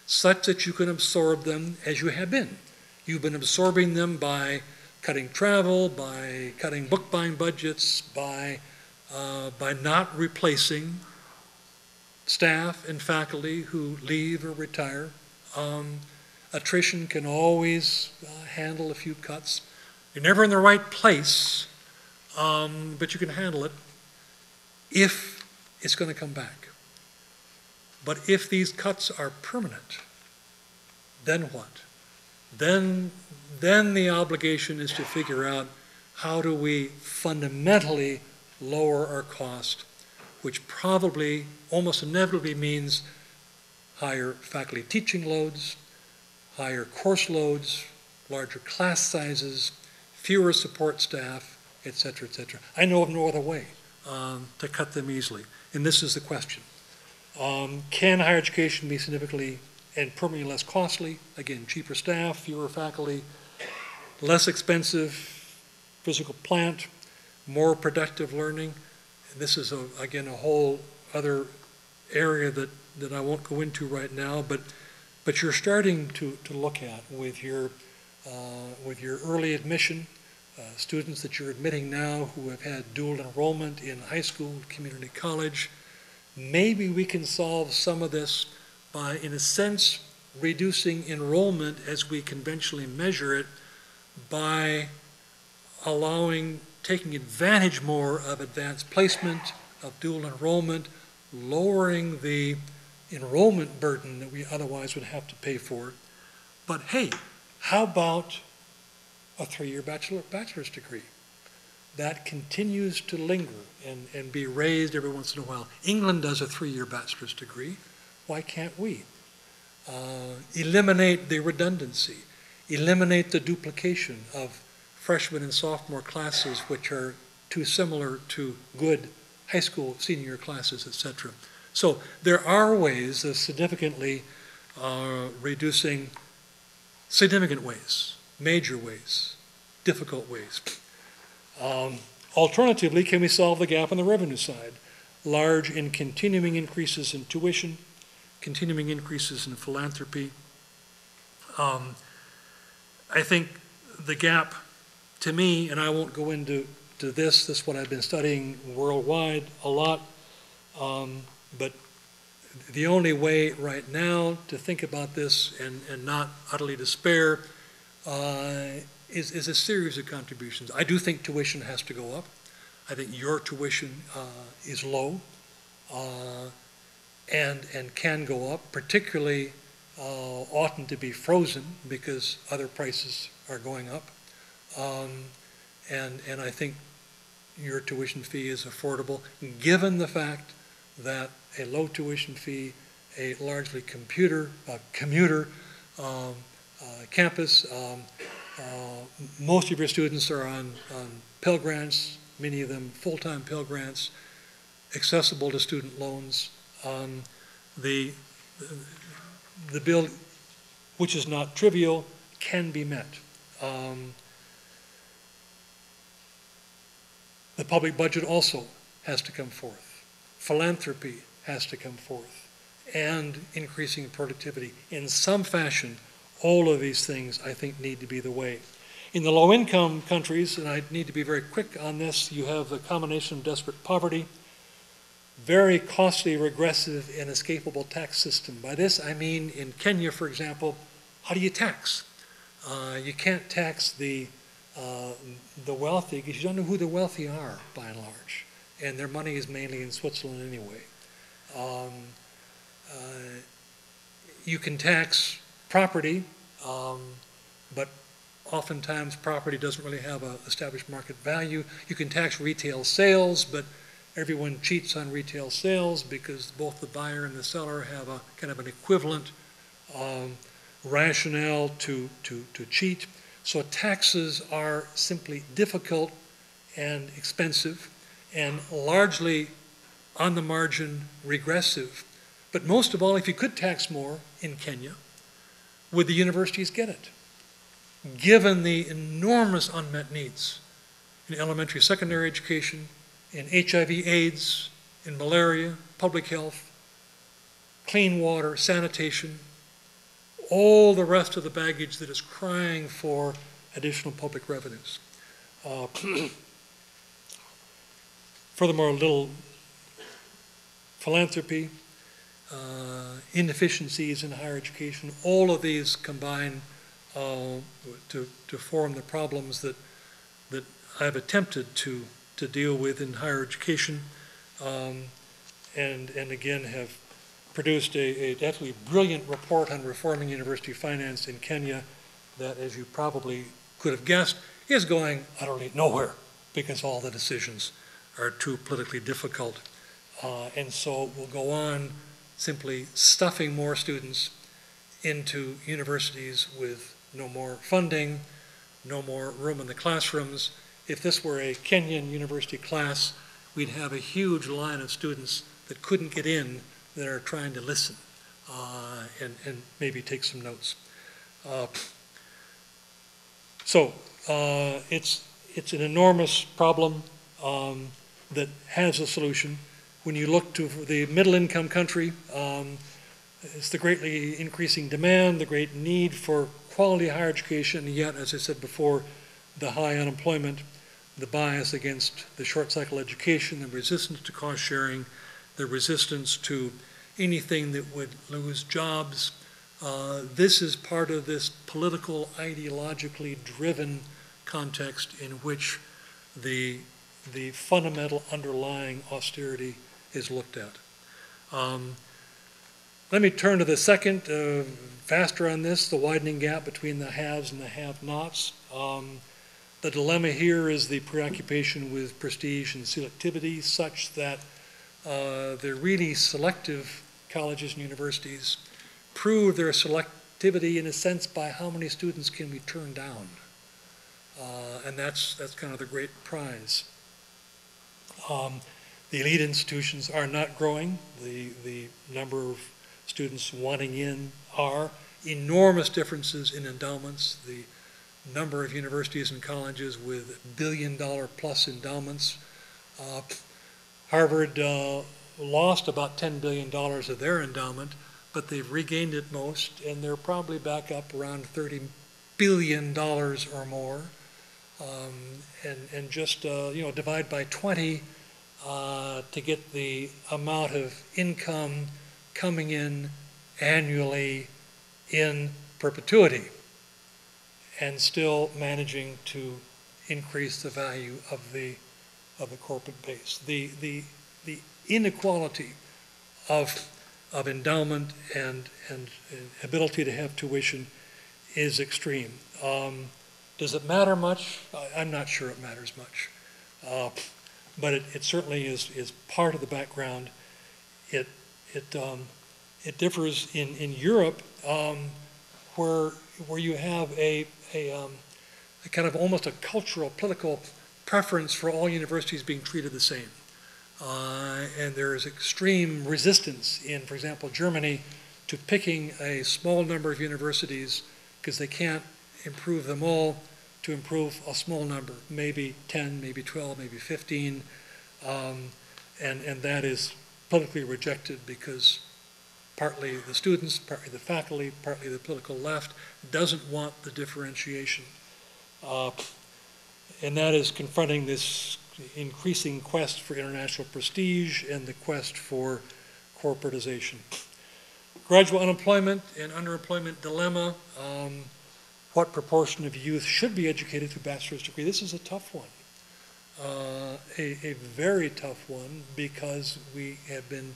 such that you can absorb them as you have been? You've been absorbing them by cutting travel, by cutting book buying budgets, by not replacing staff and faculty who leave or retire. Attrition can always handle a few cuts. You're never in the right place, but you can handle it if it's going to come back. But if these cuts are permanent, then what? Then the obligation is to figure out how do we fundamentally lower our cost, which probably almost inevitably means higher faculty teaching loads, higher course loads, larger class sizes, fewer support staff, et cetera, et cetera. I know of no other way to cut them easily. And this is the question. Can higher education be significantly and permanently less costly? Again, cheaper staff, fewer faculty, less expensive physical plant, more productive learning. And this is, again, a whole other area that I won't go into right now, but you're starting to look at with your early admission, students that you're admitting now who have had dual enrollment in high school, community college. Maybe we can solve some of this by, in a sense, reducing enrollment as we conventionally measure it by taking advantage more of advanced placement, of dual enrollment, lowering the enrollment burden that we otherwise would have to pay for. But hey, how about a 3-year bachelor's degree? That continues to linger and be raised every once in a while. England does a 3-year bachelor's degree. Why can't we? Eliminate the redundancy. Eliminate the duplication of freshman and sophomore classes which are too similar to good high school senior classes, etc. So there are ways of significantly reducing significant ways, major ways, difficult ways. Alternatively, can we solve the gap on the revenue side? Large and continuing increases in tuition, continuing increases in philanthropy. I think the gap, to me, and I won't go into this is what I've been studying worldwide a lot, but the only way right now to think about this and not utterly despair is a series of contributions. I do think tuition has to go up. I think your tuition is low and can go up, particularly oughtn't to be frozen because other prices are going up. And I think your tuition fee is affordable, given the fact that a low tuition fee, a largely commuter campus, most of your students are on Pell Grants, many of them full-time Pell Grants, accessible to student loans. The bill, which is not trivial, can be met. The public budget also has to come forth. Philanthropy has to come forth. And increasing productivity. In some fashion, all of these things, I think, need to be the way. In the low-income countries, and I need to be very quick on this, you have a combination of desperate poverty, very costly, regressive, and escapable tax system. By this, I mean in Kenya, for example, how do you tax? You can't tax the wealthy because you don't know who the wealthy are, by and large. And their money is mainly in Switzerland anyway. You can tax property, but oftentimes property doesn't really have an established market value. You can tax retail sales, but everyone cheats on retail sales because both the buyer and the seller have a kind of an equivalent rationale to cheat. So taxes are simply difficult and expensive and largely on the margin regressive. But most of all, if you could tax more in Kenya, would the universities get it? Given the enormous unmet needs in elementary, secondary education, in HIV/AIDS, in malaria, public health, clean water, sanitation, all the rest of the baggage that is crying for additional public revenues. Furthermore, a little philanthropy, inefficiencies in higher education, all of these combine to form the problems that I've attempted to deal with in higher education, and again have produced a definitely brilliant report on reforming university finance in Kenya that, as you probably could have guessed, is going utterly nowhere because all the decisions are too politically difficult. And so we'll go on simply stuffing more students into universities with no more funding, no more room in the classrooms. If this were a Kenyan university class, we'd have a huge line of students that couldn't get in that are trying to listen and maybe take some notes. It's an enormous problem that has a solution. When you look to the middle-income country, it's the greatly increasing demand, the great need for quality higher education, and yet, as I said before, the high unemployment, the bias against the short-cycle education, the resistance to cost sharing, the resistance to anything that would lose jobs. This is part of this political, ideologically driven context in which the fundamental underlying austerity is looked at. Let me turn to the second, faster on this, the widening gap between the haves and the have-nots. The dilemma here is the preoccupation with prestige and selectivity such that the really selective colleges and universities prove their selectivity in a sense by how many students can we turn down. And that's kind of the great prize. The elite institutions are not growing. The number of students wanting in are. Enormous differences in endowments. The number of universities and colleges with billion-dollar-plus endowments. Harvard lost about $10 billion of their endowment, but they've regained it most, and they're probably back up around $30 billion or more. And just divide by 20 to get the amount of income coming in annually in perpetuity, and still managing to increase the value of the corporate base. The inequality of endowment and ability to have tuition is extreme. Does it matter much? I'm not sure it matters much. But it certainly is part of the background. It differs in Europe, where you have a kind of almost a cultural, political preference for all universities being treated the same. And there is extreme resistance in, for example, Germany, to picking a small number of universities because they can't improve them all, to improve a small number, maybe 10, maybe 12, maybe 15, and that is politically rejected because partly the students, partly the faculty, partly the political left doesn't want the differentiation. And that is confronting this increasing quest for international prestige and the quest for corporatization. Gradual unemployment and underemployment dilemma. What proportion of youth should be educated through bachelor's degree? This is a tough one. A very tough one, because we have been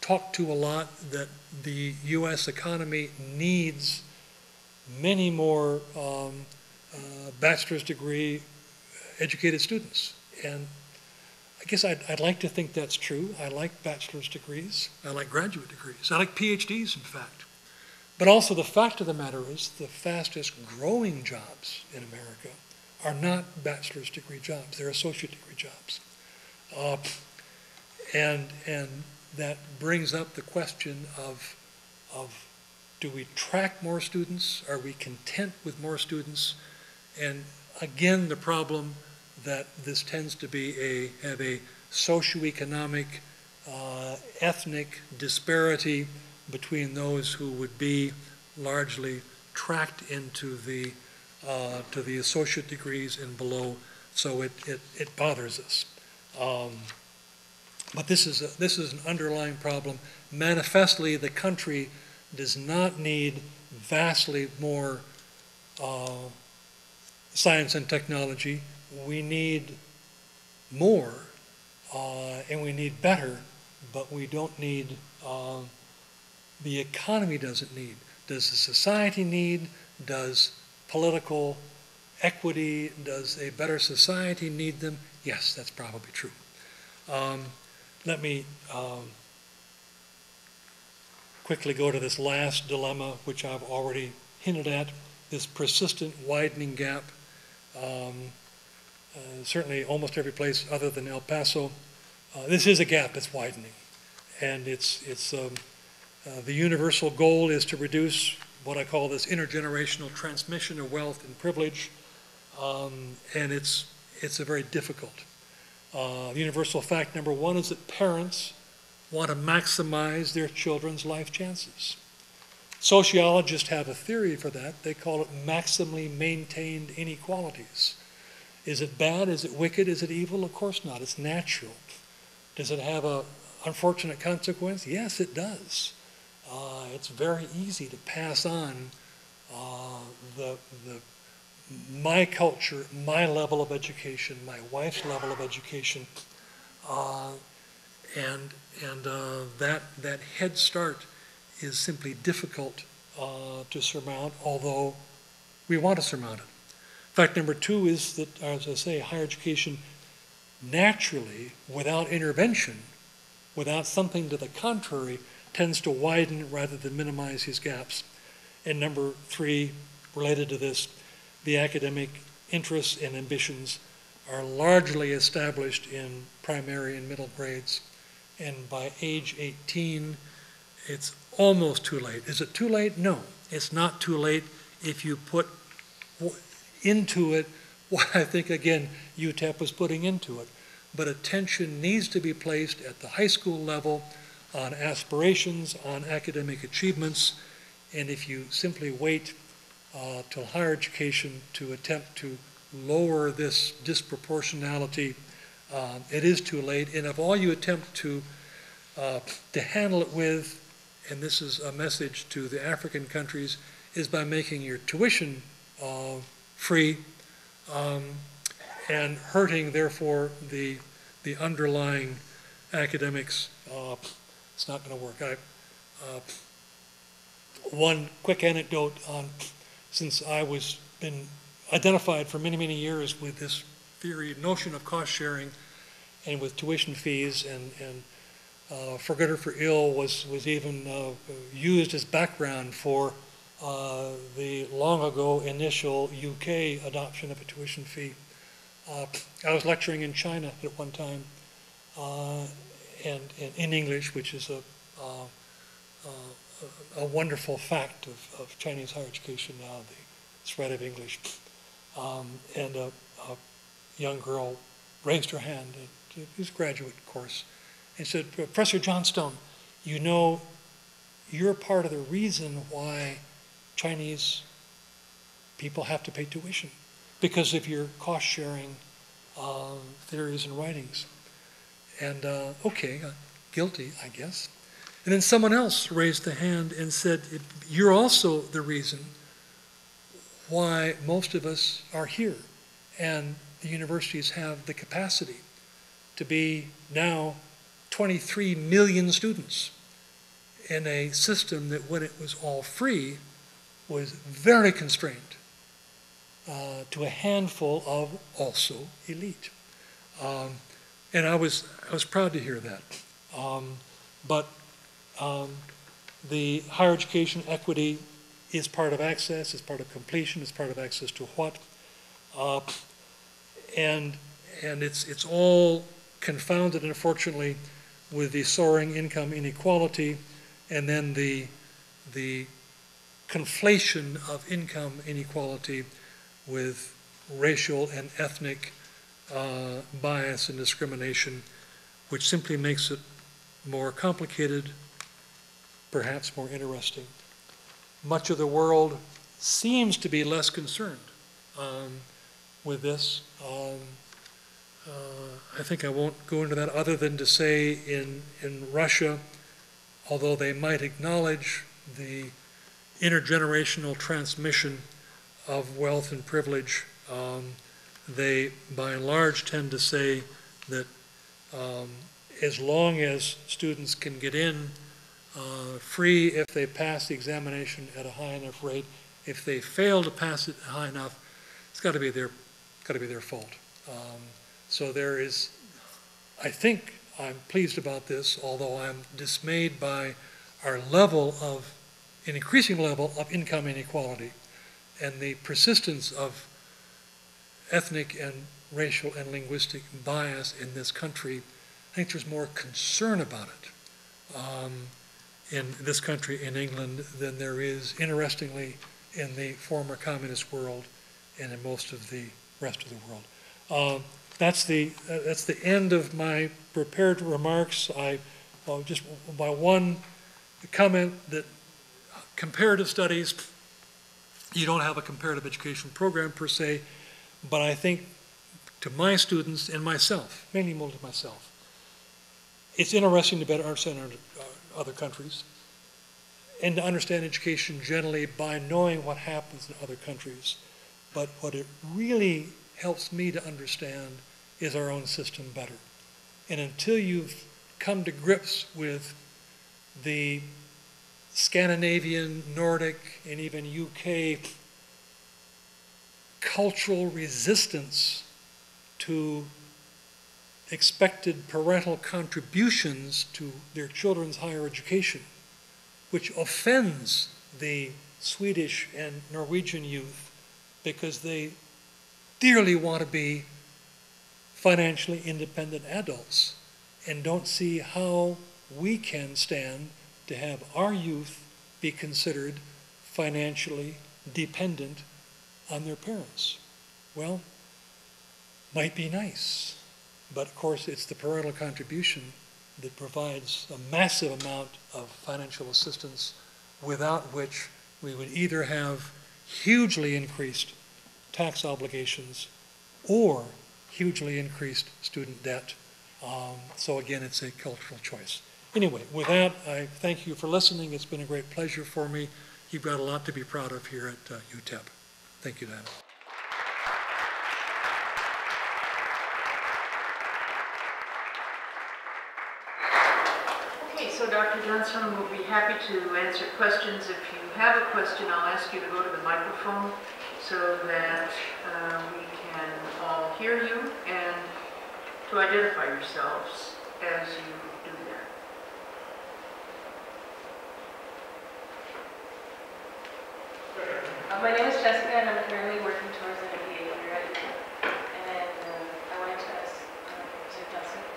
talked to a lot that the U.S. economy needs many more bachelor's degree educated students. And I guess I'd like to think that's true. I like bachelor's degrees. I like graduate degrees. I like Ph.D.s, in fact. But also the fact of the matter is the fastest growing jobs in America are not bachelor's degree jobs. They're associate degree jobs. And that brings up the question of do we track more students? Are we content with more students? And again, the problem that this tends to be have a socioeconomic, ethnic disparity between those who would be largely tracked into the to the associate degrees and below. So it bothers us. But this is an underlying problem. Manifestly, the country does not need vastly more science and technology. We need more, and we need better, but we don't need, the economy doesn't need. Does the society need? Does political equity, does a better society need them? Yes, that's probably true. Let me quickly go to this last dilemma, which I've already hinted at, this persistent widening gap. Certainly almost every place other than El Paso, this is a gap that's widening. And the universal goal is to reduce what I call this intergenerational transmission of wealth and privilege, and it's a very difficult. Universal fact number one is that parents want to maximize their children's life chances. Sociologists have a theory for that. They call it maximally maintained inequalities. Is it bad? Is it wicked? Is it evil? Of course not. It's natural. Does it have an unfortunate consequence? Yes, it does. It's very easy to pass on my culture, my level of education, my wife's level of education, and that head start is simply difficult to surmount, although we want to surmount it. Fact number two is that, as I say, higher education naturally, without intervention, without something to the contrary, tends to widen rather than minimize these gaps. And number three, related to this, the academic interests and ambitions are largely established in primary and middle grades. And by age 18, it's almost too late. Is it too late? No, it's not too late if you put into it what I think, again, UTEP was putting into it. But attention needs to be placed at the high school level on aspirations, on academic achievements, and if you simply wait till higher education to attempt to lower this disproportionality, it is too late. And if all you attempt to handle it with, and this is a message to the African countries, is by making your tuition free and hurting, therefore, the underlying academics, it's not going to work. One quick anecdote on, since I was been identified for many, many years with this theory, notion of cost sharing and with tuition fees, and for good or for ill was even used as background for the long ago initial UK adoption of a tuition fee. I was lecturing in China at one time, and in English, which is a wonderful fact of Chinese higher education now, the spread of English. And a young girl raised her hand, it was a graduate course, and said, "Professor Johnstone, you know, you're part of the reason why Chinese people have to pay tuition, because of your cost-sharing theories and writings." And okay, guilty, I guess. And then someone else raised the hand and said, "You're also the reason why most of us are here, and the universities have the capacity to be now 23 million students in a system that, when it was all free, was very constrained to a handful of also elite." And I was proud to hear that. But the higher education equity is part of access, is part of completion, is part of access to what? And it's all confounded, unfortunately, with the soaring income inequality, and then the conflation of income inequality with racial and ethnic bias and discrimination, which simply makes it more complicated, perhaps more interesting. Much of the world seems to be less concerned with this. I think I won't go into that other than to say in Russia, although they might acknowledge the intergenerational transmission of wealth and privilege, they by and large tend to say that as long as students can get in free if they pass the examination at a high enough rate, if they fail to pass it high enough, it's got to be their fault. So there is, I think I'm pleased about this, although I'm dismayed by our level of, an increasing level of income inequality and the persistence of ethnic and racial and linguistic bias in this country. I think there's more concern about it in this country, in England, than there is, interestingly, in the former communist world and in most of the rest of the world. That's the end of my prepared remarks. Just by one comment that comparative studies, you don't have a comparative education program per se, but I think to my students and myself, mainly more to myself, it's interesting to better understand other countries and to understand education generally by knowing what happens in other countries. But what it really helps me to understand is our own system better. And until you've come to grips with the Scandinavian, Nordic, and even UK cultural resistance to expected parental contributions to their children's higher education, which offends the Swedish and Norwegian youth because they dearly want to be financially independent adults and don't see how we can stand to have our youth be considered financially dependent on their parents. Well, might be nice, but of course it's the parental contribution that provides a massive amount of financial assistance, without which we would either have hugely increased tax obligations or hugely increased student debt. So again, it's a cultural choice. Anyway, with that, I thank you for listening. It's been a great pleasure for me. You've got a lot to be proud of here at UTEP. Thank you, Diana.
Okay, so Dr. Johnstone will be happy to answer questions. If you have a question, I'll ask you to go to the microphone so that we can all hear you, and to identify yourselves as you do that.
My name is Jessica, and I'm currently working towards an MBA here at UTEP. And I wanted to ask Professor Johnstone,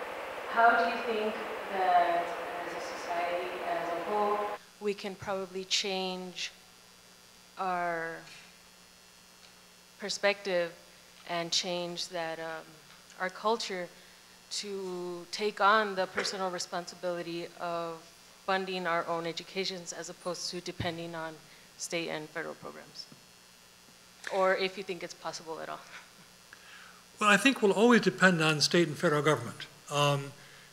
how do you think that as a society as a whole, we can probably change our perspective and change that our culture to take on the personal responsibility of funding our own educations as opposed to depending on state and federal programs? Or if you think it's possible at all.
Well, I think we'll always depend on state and federal government.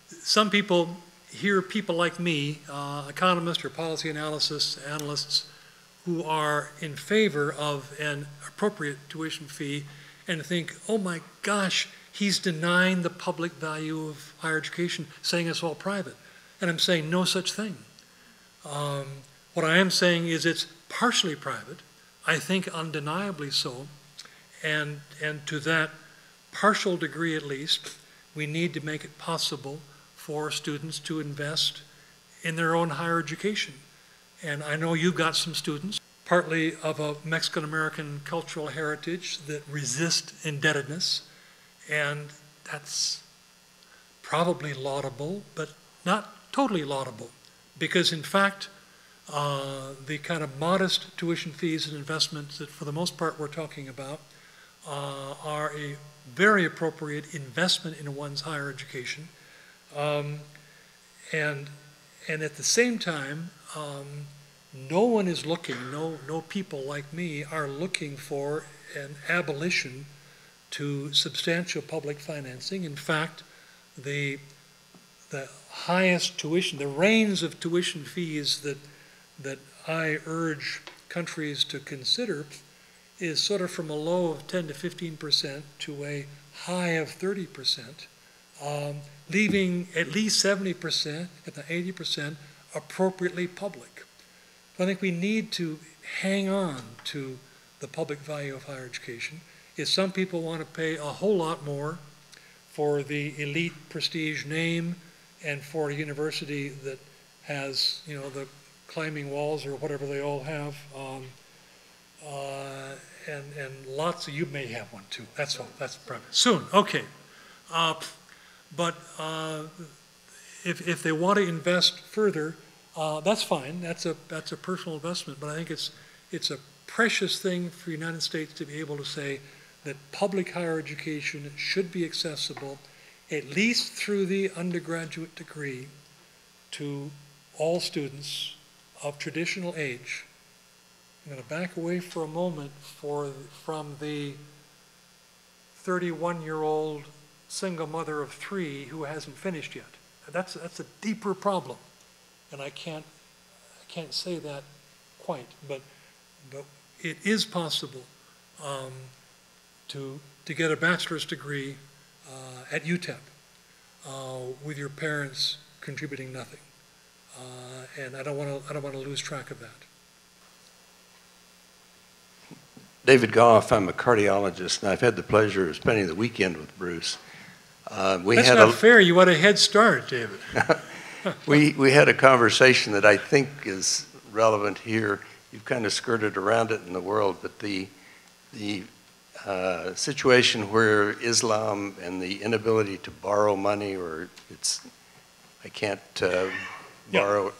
Some people hear people like me, economists or policy analysts, who are in favor of an appropriate tuition fee and think, oh my gosh, he's denying the public value of higher education, saying it's all private. And I'm saying no such thing. What I am saying is it's partially private, I think undeniably so, and to that partial degree at least, we need to make it possible for students to invest in their own higher education. And I know you've got some students, partly of a Mexican-American cultural heritage, that resist indebtedness, and that's probably laudable, but not totally laudable, because in fact, the kind of modest tuition fees and investments that for the most part we're talking about are a very appropriate investment in one's higher education. And And at the same time, no one is looking, no people like me are looking for an abolition to substantial public financing. In fact, the highest tuition, the range of tuition fees that I urge countries to consider is sort of from a low of 10 to 15% to a high of 30%, leaving at least 70%, if not 80%, appropriately public. So I think we need to hang on to the public value of higher education. If some people want to pay a whole lot more for the elite prestige name and for a university that has, you know, the climbing walls or whatever they all have, and lots of you may have one too. That's all. That's private. Soon. Okay. But if they want to invest further, that's fine. That's a personal investment. But I think it's a precious thing for the United States to be able to say that public higher education should be accessible, at least through the undergraduate degree, to all students of traditional age. I'm going to back away for a moment from the 31-year-old single mother of 3 who hasn't finished yet. That's a deeper problem, and I can't say that quite, but it is possible to get a bachelor's degree at UTEP with your parents contributing nothing, and I don't want to lose track of that.
David Goff, I'm a cardiologist, and I've had the pleasure of spending the weekend with Bruce.
That's not fair. You want a head start, David.
we had a conversation that I think is relevant here. You've kind of skirted around it in the world, but the situation where Islam and the inability to borrow money, or I can't borrow,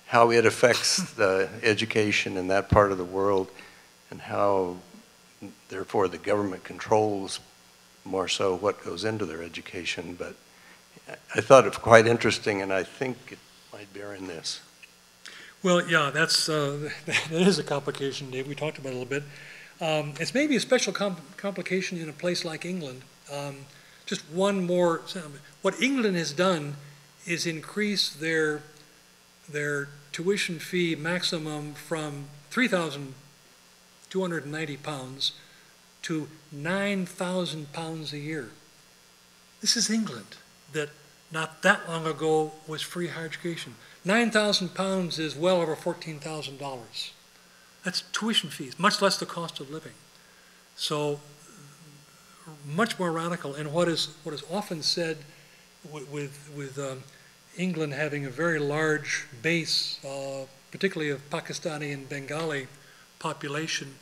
how it affects the education in that part of the world, and how, therefore, the government controls more so what goes into their education. But I thought it was quite interesting, and I think it might bear in this.
Well, yeah, that is a complication, Dave. We talked about it a little bit. It's maybe a special complication in a place like England. Just one more. What England has done is increase their tuition fee maximum from £3,290 to £9,000 a year. This is England, that not that long ago was free higher education. £9,000 is well over $14,000. That's tuition fees, much less the cost of living. So much more radical. And what is often said with England having a very large base, particularly of Pakistani and Bengali population,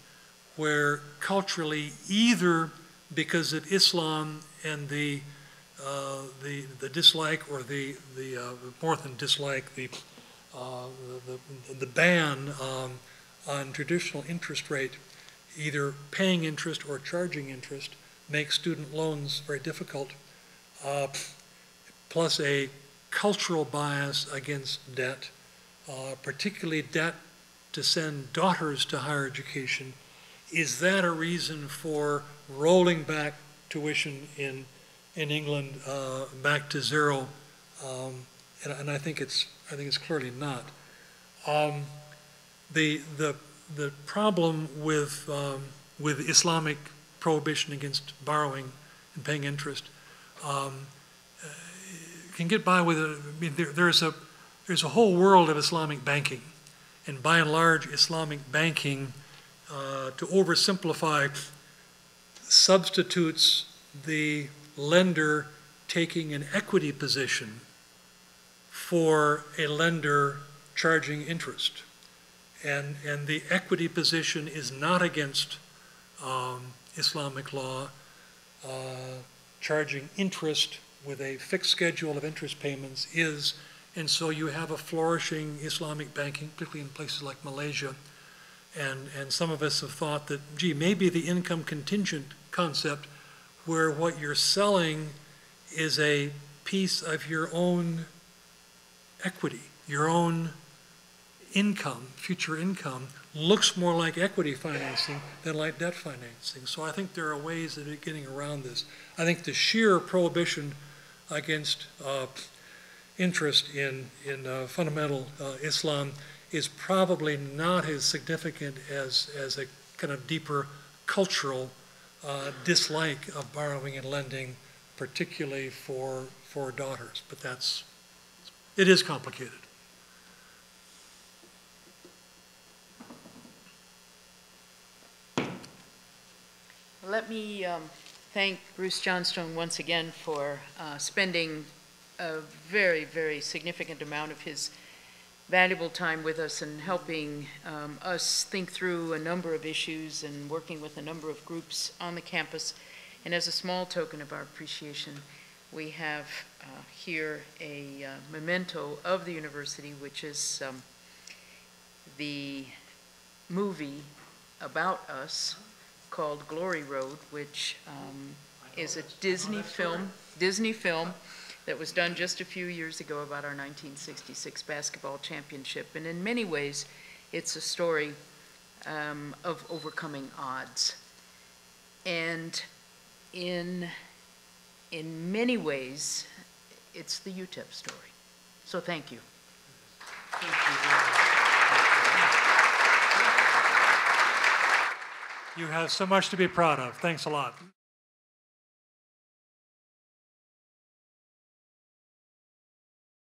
where culturally, either because of Islam and the dislike, or the more than dislike, the ban on traditional interest rate, either paying interest or charging interest, makes student loans very difficult, plus a cultural bias against debt, particularly debt to send daughters to higher education. Is that a reason for rolling back tuition in England back to zero? And I think it's clearly not. The problem with Islamic prohibition against borrowing and paying interest can get by with it. I mean, there's a whole world of Islamic banking, and by and large, Islamic banking, to oversimplify, substitutes the lender taking an equity position for a lender charging interest. And the equity position is not against Islamic law. Charging interest with a fixed schedule of interest payments is, and so you have a flourishing Islamic banking, particularly in places like Malaysia. And some of us have thought that, gee, maybe the income contingent concept, where what you're selling is a piece of your own equity, your own income, future income, looks more like equity financing than like debt financing. So I think there are ways of getting around this. I think the sheer prohibition against interest in fundamental Islam is probably not as significant as a kind of deeper cultural dislike of borrowing and lending, particularly for daughters. But it is complicated.
Let me thank Bruce Johnstone once again for spending a very, very significant amount of his valuable time with us and helping us think through a number of issues and working with a number of groups on the campus. And as a small token of our appreciation, we have here a memento of the university, which is the movie about us called Glory Road, which is a Disney film that was done just a few years ago about our 1966 basketball championship. And in many ways, it's a story of overcoming odds. And in many ways, it's the UTEP story. So thank you.
Thank you very much. You have so much to be proud of. Thanks a lot.